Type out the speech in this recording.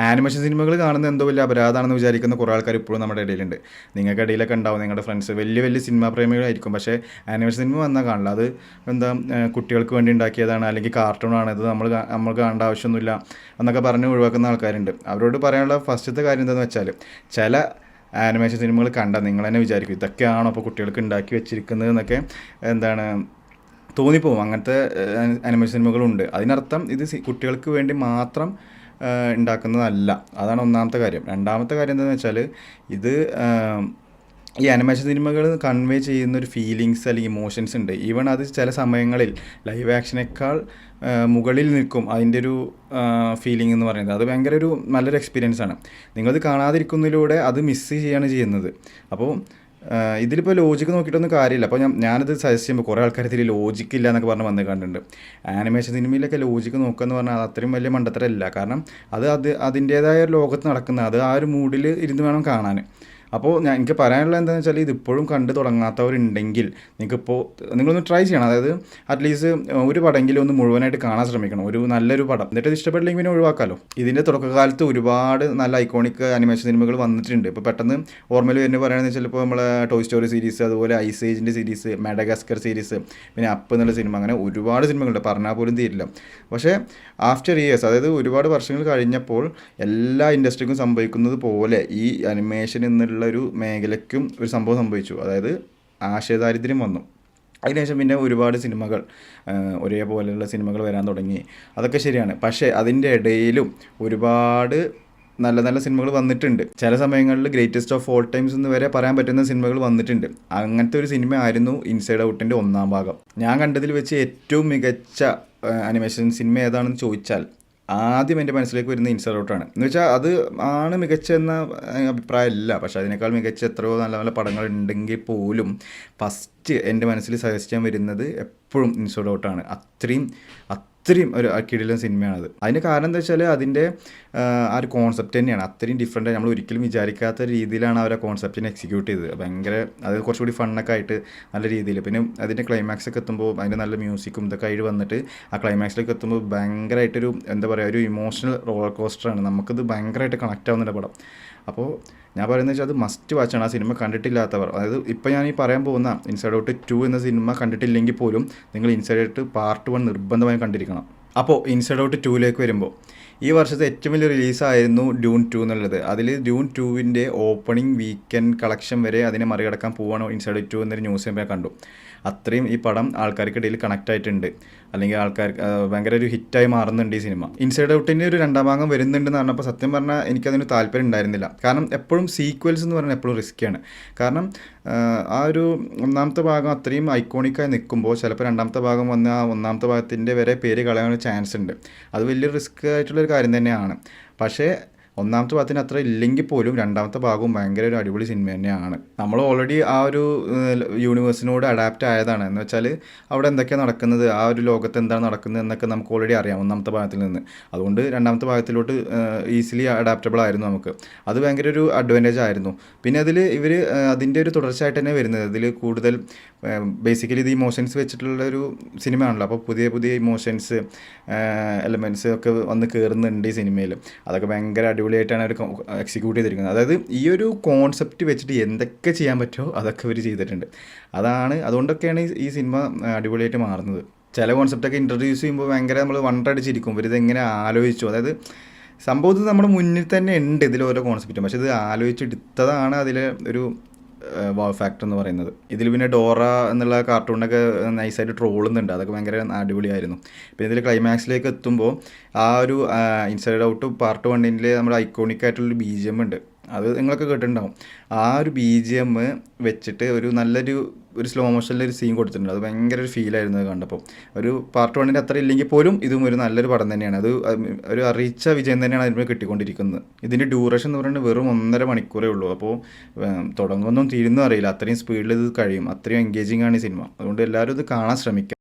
Animation സിനിമകൾ കാണുന്നത് എന്തോ വലിയ അപരാധമാണെന്ന് വിചാരിക്കുന്ന കുറേ ആൾക്കാർ ഇപ്പോഴും നമ്മുടെ ഇടയിലുണ്ട്. നിങ്ങൾക്ക് ഇടയിലൊക്കെ ഉണ്ടാവും നിങ്ങളുടെ ഫ്രണ്ട്സ് വലിയ വലിയ സിനിമാ പ്രേമികളായിരിക്കും. പക്ഷേ ആനിമേഷൻ സിനിമ വന്നാൽ കാണില്ല. അത് എന്താ കുട്ടികൾക്ക് വേണ്ടി ഉണ്ടാക്കിയതാണ്, അല്ലെങ്കിൽ കാർട്ടൂണാണ്, ഇത് നമ്മൾ കാണേണ്ട ആവശ്യമൊന്നുമില്ല എന്നൊക്കെ പറഞ്ഞ് ഒഴിവാക്കുന്ന ആൾക്കാരുണ്ട്. അവരോട് പറയാനുള്ള ഫസ്റ്റത്തെ കാര്യം എന്താണെന്ന് വെച്ചാൽ, ചില ആനിമേഷൻ സിനിമകൾ കണ്ടാൽ നിങ്ങൾ തന്നെ വിചാരിക്കും ഇതൊക്കെയാണോ അപ്പോൾ കുട്ടികൾക്ക് ഉണ്ടാക്കി വെച്ചിരിക്കുന്നത് എന്നൊക്കെ തോന്നിപ്പോവും. അങ്ങനത്തെ ആനിമേഷൻ സിനിമകളുണ്ട്. അതിനർത്ഥം ഇത് കുട്ടികൾക്ക് വേണ്ടി മാത്രം ഉണ്ടാക്കുന്നതല്ല. അതാണ് ഒന്നാമത്തെ കാര്യം. രണ്ടാമത്തെ കാര്യം എന്താണെന്ന് വെച്ചാൽ, ഇത് ഈ ആനിമേഷൻ സിനിമകൾ കൺവേ ചെയ്യുന്നൊരു ഫീലിങ്സ് അല്ലെങ്കിൽ ഇമോഷൻസ് ഉണ്ട്. ഈവൺ അത് ചില സമയങ്ങളിൽ ലൈവ് ആക്ഷനേക്കാൾ മുകളിൽ നിൽക്കും അതിൻ്റെ ഒരു ഫീലിംഗ് എന്ന് പറയുന്നത്. അത് ഭയങ്കര ഒരു നല്ലൊരു എക്സ്പീരിയൻസ് ആണ്. നിങ്ങളത് കാണാതിരിക്കുന്നതിലൂടെ അത് മിസ്സ് ചെയ്യുകയാണ് ചെയ്യുന്നത്. അപ്പോൾ ഇതിലിപ്പോൾ ലോജിക്ക് നോക്കിയിട്ടൊന്നും കാര്യമില്ല. അപ്പോൾ ഞാനത് സജസ്റ്റ് ചെയ്യുമ്പോൾ കുറേ ആൾക്കാർ ഇതിൽ ലോജിക്കില്ല എന്നൊക്കെ പറഞ്ഞ് വന്ന് കണ്ടിട്ടുണ്ട്. ആനിമേഷൻ സിനിമയിലൊക്കെ ലോജിക്ക് നോക്കുക എന്ന് പറഞ്ഞാൽ അത് അത്രയും വലിയ മണ്ടത്തരമല്ല. കാരണം അതിൻ്റേതായ ലോകത്ത് നടക്കുന്ന അത് ആ ഒരു മൂഡിൽ ഇരുന്ന് വേണം കാണാൻ. അപ്പോൾ എനിക്ക് പറയാനുള്ളത് എന്താണെന്ന് വെച്ചാൽ, ഇതിപ്പോഴും കണ്ട് തുടങ്ങാത്തവരുണ്ടെങ്കിൽ നിങ്ങളൊന്ന് ട്രൈ ചെയ്യണം. അതായത് അറ്റ്ലീസ്റ്റ് ഒരു പടമെങ്കിലും ഒന്ന് മുഴുവനായിട്ട് കാണാൻ ശ്രമിക്കണം, ഒരു നല്ലൊരു പടം. എന്നിട്ട് ഇത് ഇഷ്ടപ്പെട്ടില്ലെങ്കിൽ പിന്നെ ഒഴിവാക്കാമല്ലോ. ഇതിൻ്റെ തുടക്കകാലത്ത് ഒരുപാട് നല്ല ഐക്കോണിക് ആനിമേഷൻ സിനിമകൾ വന്നിട്ടുണ്ട്. ഇപ്പോൾ പെട്ടെന്ന് ഓർമ്മയിൽ വരുന്നത് പറയുകയാണെന്ന് വെച്ചാൽ, ഇപ്പോൾ നമ്മളെ ടോയ് സ്റ്റോറി സീരീസ്, അതുപോലെ ഐസ് ഏജിൻ്റെ സീരീസ്, മെഡഗാസ്കർ സീരീസ്, പിന്നെ അപ്പ് എന്നുള്ള സിനിമ, അങ്ങനെ ഒരുപാട് സിനിമകളുണ്ട്, പറഞ്ഞാൽ പോലും തീരില്ല. പക്ഷേ ആഫ്റ്റർ ഇയേഴ്സ്, അതായത് ഒരുപാട് വർഷങ്ങൾ കഴിഞ്ഞപ്പോൾ എല്ലാ ഇൻഡസ്ട്രിക്കും സംഭവിക്കുന്നത് പോലെ ഈ അനിമേഷൻ ഒരു മേഖലയ്ക്കും ഒരു സംഭവം സംഭവിച്ചു. അതായത് ആശയദാരിദ്ര്യം വന്നു. അതിനുശേഷം പിന്നെ ഒരുപാട് സിനിമകൾ, ഒരേപോലെയുള്ള സിനിമകൾ വരാൻ തുടങ്ങി. അതൊക്കെ ശരിയാണ്. പക്ഷേ അതിൻ്റെ ഇടയിലും ഒരുപാട് നല്ല നല്ല സിനിമകൾ വന്നിട്ടുണ്ട്. ചില സമയങ്ങളിൽ ഗ്രേറ്റസ്റ്റ് ഓഫ് ഓൾ ടൈംസ് എന്ന് വരെ പറയാൻ പറ്റുന്ന സിനിമകൾ വന്നിട്ടുണ്ട്. അങ്ങനത്തെ ഒരു സിനിമ ആയിരുന്നു ഇൻസൈഡ് ഔട്ടിൻ്റെ ഒന്നാം ഭാഗം. ഞാൻ കണ്ടതിൽ വെച്ച് ഏറ്റവും മികച്ച അനിമേഷൻ സിനിമ ഏതാണെന്ന് ചോദിച്ചാൽ ആദ്യം എൻ്റെ മനസ്സിലേക്ക് വരുന്ന ഇൻസൈഡ് ഔട്ടാണ്. എന്ന് വെച്ചാൽ അത് ആണ് മികച്ച എന്ന അഭിപ്രായമല്ല, പക്ഷേ അതിനേക്കാൾ മികച്ച എത്രയോ നല്ല നല്ല പടങ്ങൾ ഉണ്ടെങ്കിൽ പോലും ഫസ്റ്റ് എൻ്റെ മനസ്സിൽ സജസ്റ്റ് ചെയ്യാൻ വരുന്നത് എപ്പോഴും ഇൻസൈഡ് ഔട്ടാണ്. അത്രയും ഒരു കിടിലൻ സിനിമയാണത്. അതിൻ്റെ കാരണം എന്താ വെച്ചാൽ, അതിൻ്റെ ആ ഒരു കോൺസെപ്റ്റ് തന്നെയാണ് അത്രയും ഡിഫറെൻ്റ്. നമ്മൾ ഒരിക്കലും വിചാരിക്കാത്ത രീതിയിലാണ് അവർ ആ കോൺസെപ്റ്റിനെ എക്സിക്യൂട്ട് ചെയ്തത്. ഭയങ്കര അത് കുറച്ചുകൂടി ഫണ്ണൊക്കെ ആയിട്ട് നല്ല രീതിയിൽ. പിന്നെ അതിൻ്റെ ക്ലൈമാക്സ് ഒക്കെ എത്തുമ്പോൾ അതിൻ്റെ നല്ല മ്യൂസിക്കും ഇതൊക്കെ ആയിട്ട് വന്നിട്ട് ആ ക്ലൈമാക്സിലേക്ക് എത്തുമ്പോൾ ഭയങ്കരമായിട്ടൊരു എന്താ പറയുക, ഒരു ഇമോഷണൽ റോളർ കോസ്റ്ററാണ്. നമുക്കത് ഭയങ്കരമായിട്ട് കണക്റ്റ് ആവുന്നുണ്ട് പടം. അപ്പോൾ ഞാൻ പറയുന്നത് വെച്ചാൽ അത് മസ്റ്റ് വാച്ചാണ്. ആ സിനിമ കണ്ടിട്ടില്ലാത്തവർ, അതായത് ഇപ്പോൾ ഞാൻ ഈ പറയാൻ പോകുന്ന ഇൻസൈഡ് ഔട്ട് 2 എന്ന സിനിമ കണ്ടിട്ടില്ലെങ്കിൽ പോലും നിങ്ങൾ ഇൻസൈഡ് ഔട്ട് പാർട്ട് 1 നിർബന്ധമായും കണ്ടിരിക്കണം. അപ്പോൾ ഇൻസൈഡ് ഔട്ട് 2ലേക്ക് വരുമ്പോൾ, ഈ വർഷത്തെ ഏറ്റവും വലിയ റിലീസായിരുന്നു ഡ്യൂൺ 2 എന്നുള്ളത്. അതിൽ ഡ്യൂൺ 2വിൻ്റെ ഓപ്പണിംഗ് വീക്കെൻഡ് കളക്ഷൻ വരെ അതിനെ മറികടക്കാൻ പോവാണ് ഇൻസൈഡ് ഔട്ട് 2 എന്നൊരു ന്യൂസ് ഞാൻ കണ്ടു. അത്രയും ഈ പടം ആൾക്കാർക്കിടയിൽ കണക്റ്റ് ആയിട്ടുണ്ട്, അല്ലെങ്കിൽ ആൾക്കാർക്ക് ഭയങ്കര ഒരു ഹിറ്റായി മാറുന്നുണ്ട് ഈ സിനിമ. ഇൻസൈഡ് ഔട്ടിൻ്റെ ഒരു 2ാം ഭാഗം വരുന്നുണ്ടെന്ന് പറഞ്ഞപ്പോൾ സത്യം പറഞ്ഞാൽ എനിക്കതിന് താല്പര്യം ഉണ്ടായിരുന്നില്ല. കാരണം എപ്പോഴും സീക്വൽസ് എന്ന് പറഞ്ഞാൽ എപ്പോഴും റിസ്ക്കിയാണ്. കാരണം ആ ഒരു 1ാമത്തെ ഭാഗം അത്രയും ഐക്കോണിക്കായി നിൽക്കുമ്പോൾ ചിലപ്പോൾ 2ാമത്തെ ഭാഗം വന്ന് ആ 1ാമത്തെ ഭാഗത്തിൻ്റെ വരെ പേര് കളയാനുള്ള ചാൻസ് ഉണ്ട്. അത് വലിയ റിസ്ക് ആയിട്ടുള്ളൊരു കാര്യം തന്നെയാണ്. പക്ഷേ 1ാമത്തെ ഭാഗത്തിന് അത്ര ഇല്ലെങ്കിൽ പോലും 2ാമത്തെ ഭാഗവും ഭയങ്കര ഒരു അടിപൊളി സിനിമ തന്നെയാണ്. നമ്മൾ ഓൾറെഡി ആ ഒരു യൂണിവേഴ്സിനോട് അഡാപ്റ്റ് ആയതാണ്. എന്ന് വെച്ചാൽ അവിടെ എന്തൊക്കെയാണ് നടക്കുന്നത്, ആ ഒരു ലോകത്ത് എന്താണ് നടക്കുന്നത് എന്നൊക്കെ നമുക്ക് ഓൾറെഡി അറിയാം 1ാമത്തെ ഭാഗത്തിൽ നിന്ന്. അതുകൊണ്ട് 2ാമത്തെ ഭാഗത്തിലോട്ട് ഈസിലി അഡാപ്റ്റബിൾ ആയിരുന്നു നമുക്ക്. അത് ഭയങ്കര ഒരു അഡ്വാൻറ്റേജ് ആയിരുന്നു. പിന്നെ അതിൽ ഇവർ അതിൻ്റെ ഒരു തുടർച്ചയായിട്ട് തന്നെ വരുന്നത്. അതിൽ കൂടുതൽ ബേസിക്കലി ഇത് ഇമോഷൻസ് വെച്ചിട്ടുള്ളൊരു സിനിമയാണല്ലോ. അപ്പോൾ പുതിയ പുതിയ ഇമോഷൻസ് എലമെൻറ്റ്സ് ഒക്കെ വന്ന് കയറുന്നുണ്ട് ഈ സിനിമയിൽ. അതൊക്കെ ഭയങ്കര അടിപൊളിയായിട്ടാണ് അവർ എക്സിക്യൂട്ട് ചെയ്തിരിക്കുന്നത്. അതായത് ഈ ഒരു കോൺസെപ്റ്റ് വെച്ചിട്ട് എന്തൊക്കെ ചെയ്യാൻ പറ്റുമോ അതൊക്കെ അവർ ചെയ്തിട്ടുണ്ട്. അതുകൊണ്ടൊക്കെയാണ് ഈ സിനിമ അടിപൊളിയായിട്ട് മാറുന്നത്. ചില കോൺസെപ്റ്റൊക്കെ ഇൻട്രൊഡ്യൂസ് ചെയ്യുമ്പോൾ ഭയങ്കര നമ്മൾ വണ്ടടിച്ചിരിക്കും, ഇവരിതെങ്ങനെ ആലോചിച്ചു. അതായത് സംഭവത്തിൽ നമ്മുടെ മുന്നിൽ തന്നെ ഉണ്ട് ഇതിൽ ഓരോ കോൺസെപ്റ്റും, പക്ഷെ ഇത് ആലോചിച്ചെടുത്തതാണ് അതിൽ ഒരു വാവ് ഫാക്ടർ എന്ന് പറയുന്നത്. ഇതിൽ പിന്നെ ഡോറ എന്നുള്ള കാർട്ടൂണൊക്കെ നൈസായിട്ട് ട്രോളുന്നുണ്ട്. അതൊക്കെ ഭയങ്കര അടിപൊളിയായിരുന്നു. പിന്നെ ഇതിൽ ക്ലൈമാക്സിലേക്ക് എത്തുമ്പോൾ ആ ഒരു ഇൻസൈഡ് ഔട്ട് പാർട്ട് 1 നമ്മുടെ ഐക്കോണിക് ആയിട്ടുള്ളൊരു BGM ഉണ്ട്. അത് നിങ്ങളൊക്കെ കേട്ടിട്ടുണ്ടാവും. ആ ഒരു BGM വെച്ചിട്ട് ഒരു സ്ലോ മോഷനിലൊരു സീൻ കൊടുത്തിട്ടുണ്ട്. അത് ഭയങ്കര ഒരു ഫീലായിരുന്നു അത് കണ്ടപ്പോൾ. ഒരു പാർട്ട് 1 അത്ര ഇല്ലെങ്കിൽ പോലും ഇതും ഒരു നല്ലൊരു പടം തന്നെയാണ്. അത് ഒരു അറിയിച്ച വിജയം തന്നെയാണ് അതിന് കിട്ടിക്കൊണ്ടിരിക്കുന്നത്. ഇതിൻ്റെ ഡ്യൂറേഷൻ എന്ന് പറയുന്നത് വെറും 1.5 മണിക്കൂറേ ഉള്ളൂ. അപ്പോൾ തുടങ്ങുന്നൊന്നും തീരുന്നും അറിയില്ല, അത്രയും സ്പീഡിൽ ഇത് കഴിയും. അത്രയും എൻഗേജിങ് ആണ് ഈ സിനിമ. അതുകൊണ്ട് എല്ലാവരും ഇത് കാണാൻ ശ്രമിക്കുക.